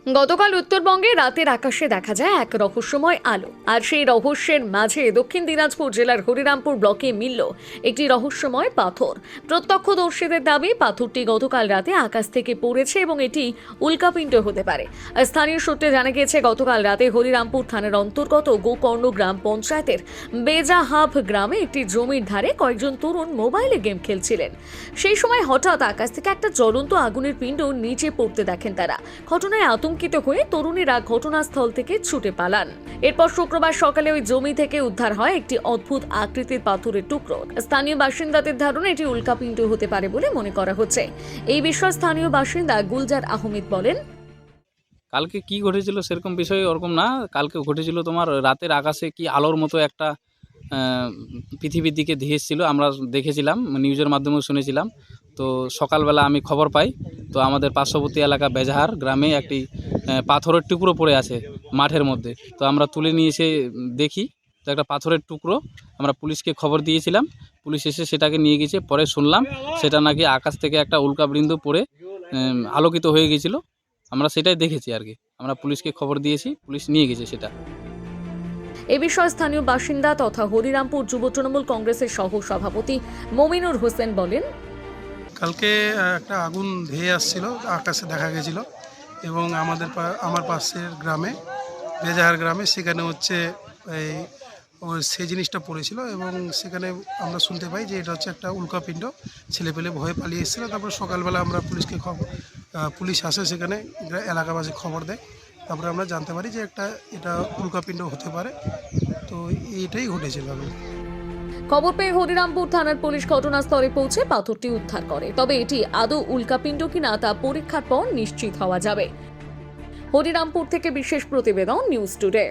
গতকাল উত্তরবঙ্গে রাতের আকাশে দেখা যায় এক রহস্যময় আলো, আর সেই রহস্যের মাঝে দক্ষিণ দিনাজপুর জেলার হরিরামপুর ব্লকে মিলল একটি রহস্যময় পাথর। প্রত্যক্ষদর্শীদের দাবি পাথরটি গতকাল রাতে আকাশ থেকে পড়েছে এবং এটি উল্কাপিণ্ড হতে পারে। স্থানীয় সূত্রে জানা গিয়েছে, গতকাল রাতে হরিরামপুর থানার অন্তর্গত গোকর্ণ গ্রাম পঞ্চায়েতের বেজাহাব গ্রামে একটি জমির ধারে কয়েকজন তরুণ মোবাইলে গেম খেলছিলেন। সেই সময় হঠাৎ আকাশ থেকে একটা জ্বলন্ত আগুনের পিণ্ড নিচে পড়তে দেখেন তারা। ঘটনায় আতঙ্কিত হয়ে তরুণীরা ঘটনাস্থল থেকে ছুটে পালান। এরপর শুক্রবার সকালে ওই জমি থেকে উদ্ধার হয় একটি অদ্ভুত আকৃতির পাথরের টুকরো। স্থানীয় বাসিন্দাদের ধারণা এটি উল্কাপিণ্ড হতে পারে বলে মনে করা হচ্ছে। এই বিষয়ে স্থানীয় বাসিন্দা গুলজার আহমেদ বলেন, কালকে কি ঘটেছিল সেরকম বিষয় ওরকম না। কালকে ঘটেছিল তোমার রাতের আকাশে কি আলোর মতো একটা পৃথিবীর দিকে ধেয়ে এসেছিল। আমরা দেখেছিলাম, নিউজের মাধ্যমেও শুনেছিলাম। তো সকালবেলা আমি খবর পাই, তো আমাদের পার্শ্ববর্তী এলাকা বেজাহার গ্রামে একটি পাথরের টুকরো পড়ে আছে মাঠের মধ্যে। তো আমরা তুলে নিয়ে এসে দেখি তো একটা পাথরের টুকরো। আমরা পুলিশকে খবর দিয়েছিলাম, পুলিশ এসে সেটাকে নিয়ে গেছে। পরে শুনলাম সেটা নাকি আকাশ থেকে একটা উল্কাপিণ্ড পড়ে আলোকিত হয়ে গেছিলো। আমরা সেটাই দেখেছি আর কি। আমরা পুলিশকে খবর দিয়েছি, পুলিশ নিয়ে গেছে সেটা। এ বিষয়ে স্থানীয় বাসিন্দা তথা হরিরামপুর যুব তৃণমূল কংগ্রেসের সহ সভাপতি মমিনুর হোসেন বলেন, কালকে একটা আগুন ধেয়ে আসছিল, আকাশে দেখা গেছিল এবং আমার পাশের গ্রামে বেজাহার গ্রামে সেখানে হচ্ছে সেই জিনিসটা পড়েছিল এবং সেখানে আমরা শুনতে পাই যে এটা হচ্ছে একটা উল্কাপিণ্ড। ছেলেপেলে ভয়ে পালিয়ে এসেছিলো। তারপর সকালবেলা আমরা পুলিশ আসে, সেখানে এলাকাবাসী খবর দেয়। তারপরে আমরা জানতে পারি যে এটা উল্কাপিণ্ড হতে পারে। তো এইটাই ঘটেছিল। খবর পেয়ে হরিরামপুর থানার পুলিশ ঘটনাস্থলে পৌঁছে পাথরটি উদ্ধার করে। তবে এটি আদৌ উল্কাপিণ্ড কিনা তা পরীক্ষার পর নিশ্চিত হওয়া যাবে। হরিরামপুর থেকে বিশেষ প্রতিবেদন, নিউজ টুডে।